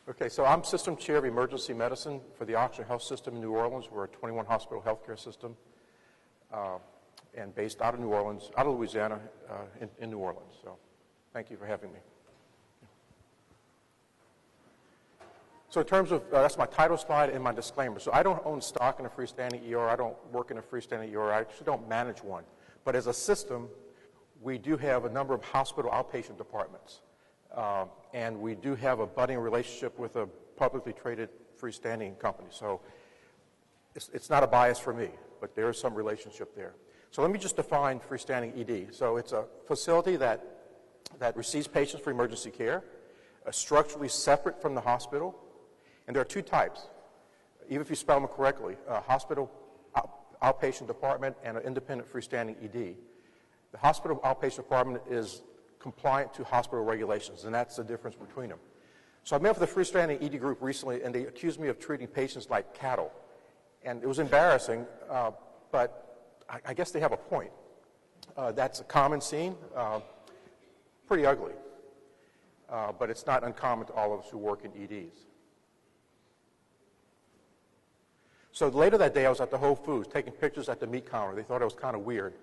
Okay, so I'm System Chair of Emergency Medicine for the Oxford Health System in New Orleans. We're a 21-hospital healthcare system and based out of New Orleans, out of Louisiana, in New Orleans. So thank you for having me. So in terms of, that's my title slide and my disclaimer. So I don't own stock in a freestanding ER. I don't work in a freestanding ER. I actually don't manage one. But as a system, we do have a number of hospital outpatient departments. And we do have a budding relationship with a publicly traded freestanding company. So it's not a bias for me, but there is some relationship there. So let me just define freestanding ED. So it's a facility that receives patients for emergency care, structurally separate from the hospital. And there are two types, even if you spell them correctly, a hospital outpatient department and an independent freestanding ED. The hospital outpatient department is compliant to hospital regulations, and that's the difference between them. So I met with the freestanding ED group recently, and they accused me of treating patients like cattle. And it was embarrassing, but I guess they have a point. That's a common scene, pretty ugly, but it's not uncommon to all of us who work in EDs. So later that day, I was at the Whole Foods taking pictures at the meat counter. They thought it was kind of weird.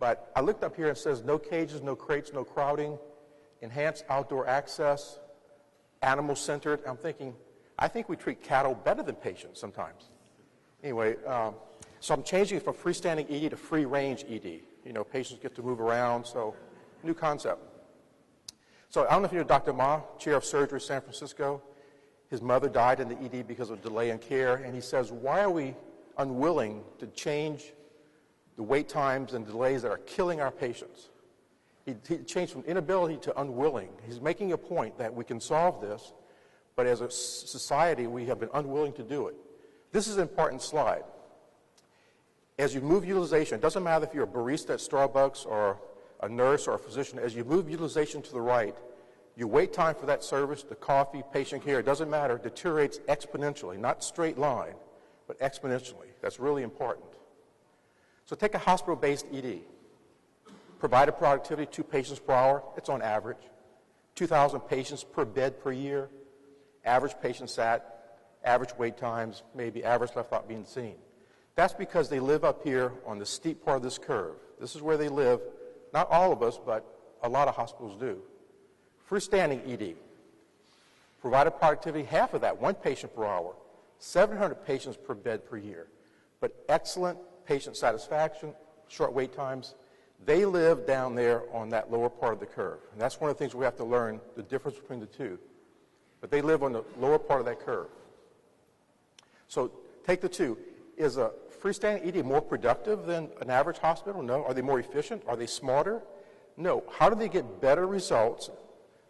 But I looked up here and it says no cages, no crates, no crowding, enhanced outdoor access, animal-centered. I'm thinking, I think we treat cattle better than patients sometimes. Anyway, so I'm changing it from freestanding ED to free-range ED. You know, patients get to move around, so new concept. So I don't know if you know Dr. Ma, chair of surgery, San Francisco. His mother died in the ED because of delay in care, and he says, why are we unwilling to change the wait times and delays that are killing our patients? He changed from inability to unwilling. He's making a point that we can solve this, but as a society, we have been unwilling to do it. This is an important slide. As you move utilization, it doesn't matter if you're a barista at Starbucks or a nurse or a physician, as you move utilization to the right, your wait time for that service, the coffee, patient care, it doesn't matter, deteriorates exponentially, not straight line, but exponentially. That's really important. So take a hospital-based ED. Provider productivity, 2 patients per hour, it's on average. 2,000 patients per bed per year. Average patient sat, average wait times, maybe average left without being seen. That's because they live up here on the steep part of this curve. This is where they live. Not all of us, but a lot of hospitals do. Freestanding ED. Provider productivity, half of that, 1 patient per hour. 700 patients per bed per year. But excellent patient satisfaction, short wait times. They live down there on that lower part of the curve. And that's one of the things we have to learn, the difference between the two. But they live on the lower part of that curve. So take the two. Is a freestanding ED more productive than an average hospital? No. Are they more efficient? Are they smarter? No. How do they get better results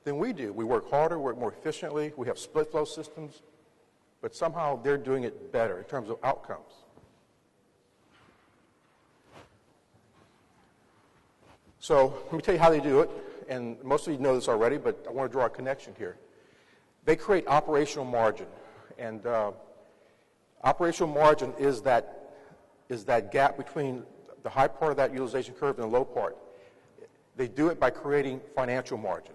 than we do? We work harder, work more efficiently, we have split flow systems, but somehow they're doing it better in terms of outcomes. So let me tell you how they do it, and most of you know this already, but I want to draw a connection here. They create operational margin, and operational margin is that gap between the high part of that utilization curve and the low part. They do it by creating financial margin,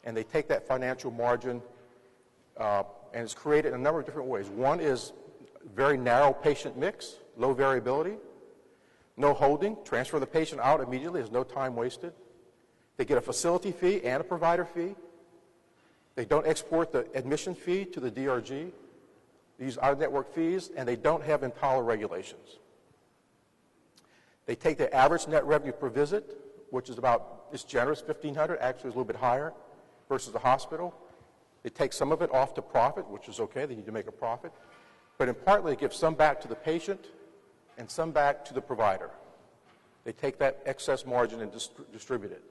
and they take that financial margin and it's created in a number of different ways. One is very narrow patient mix, low variability. No holding, transfer the patient out immediately, there's no time wasted. They get a facility fee and a provider fee. They don't export the admission fee to the DRG. They use out-of-network fees, and they don't have Empower regulations. They take their average net revenue per visit, which is it's generous, $1,500, actually it's a little bit higher versus the hospital. They take some of it off to profit, which is okay, they need to make a profit. But in part, they give some back to the patient and some back to the provider. They take that excess margin and distribute it.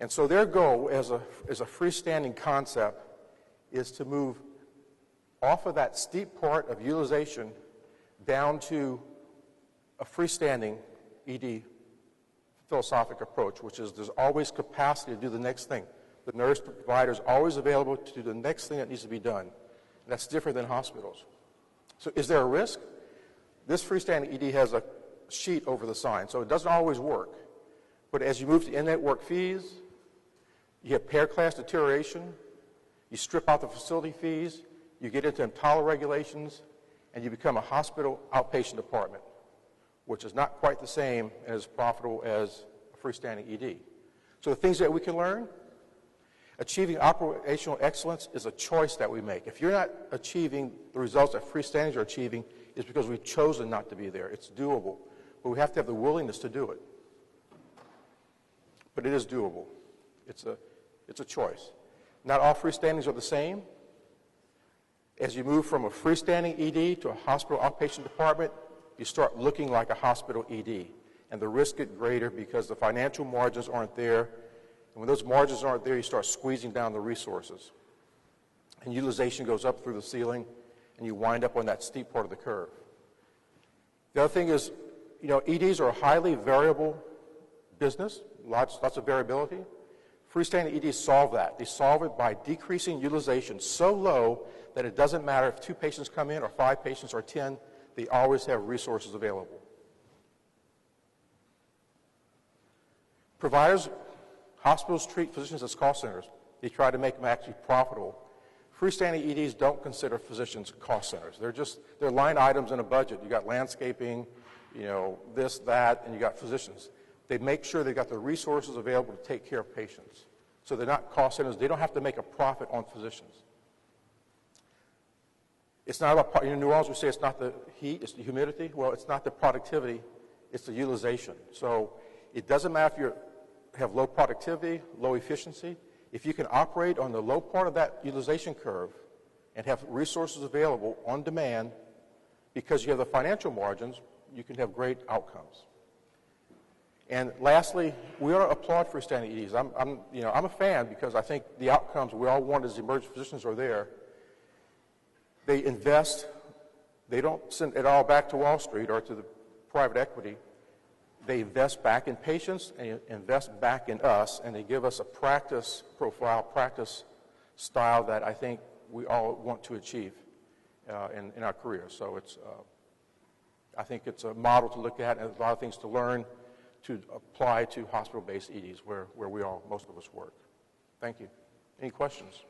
And so their goal as a freestanding concept is to move off of that steep part of utilization down to a freestanding ED philosophic approach, which is there's always capacity to do the next thing. The nurse, the provider is always available to do the next thing that needs to be done. And that's different than hospitals. So is there a risk? This freestanding ED has a sheet over the sign, so it doesn't always work. But as you move to in-network fees, you have payer class deterioration, You strip out the facility fees, you get into EMTALA regulations, and you become a hospital outpatient department, which is not quite the same and as profitable as a freestanding ED. So the things that we can learn, achieving operational excellence is a choice that we make. If you're not achieving the results that freestandings are achieving, it's because we've chosen not to be there. It's doable, but we have to have the willingness to do it. But it is doable. It's a choice. Not all freestandings are the same. As you move from a freestanding ED to a hospital outpatient department, you start looking like a hospital ED. And the risks get greater because the financial margins aren't there. And when those margins aren't there, you start squeezing down the resources. And utilization goes up through the ceiling, and you wind up on that steep part of the curve. The other thing is, EDs are a highly variable business, lots of variability. Freestanding EDs solve that. They solve it by decreasing utilization so low that it doesn't matter if 2 patients come in or 5 patients or 10, they always have resources available. Providers, hospitals treat physicians as cost centers. They try to make them actually profitable. Freestanding EDs don't consider physicians cost centers. They're line items in a budget. You got landscaping, this, that, and you got physicians. They make sure they've got the resources available to take care of patients. So they're not cost centers. They don't have to make a profit on physicians. It's not about, in New Orleans we say it's not the heat, it's the humidity. Well, it's not the productivity, it's the utilization. So it doesn't matter if you have low productivity, low efficiency. If you can operate on the low part of that utilization curve and have resources available on demand because you have the financial margins, you can have great outcomes. And lastly, we ought to applaud freestanding EDs. I'm a fan because I think the outcomes we all want as emerging physicians are there. They invest. They don't send it all back to Wall Street or to the private equity. They invest back in patients and invest back in us, and they give us a practice profile, practice style that I think we all want to achieve in our careers. So I think it's a model to look at and a lot of things to learn to apply to hospital-based EDs where most of us work. Thank you. Any questions?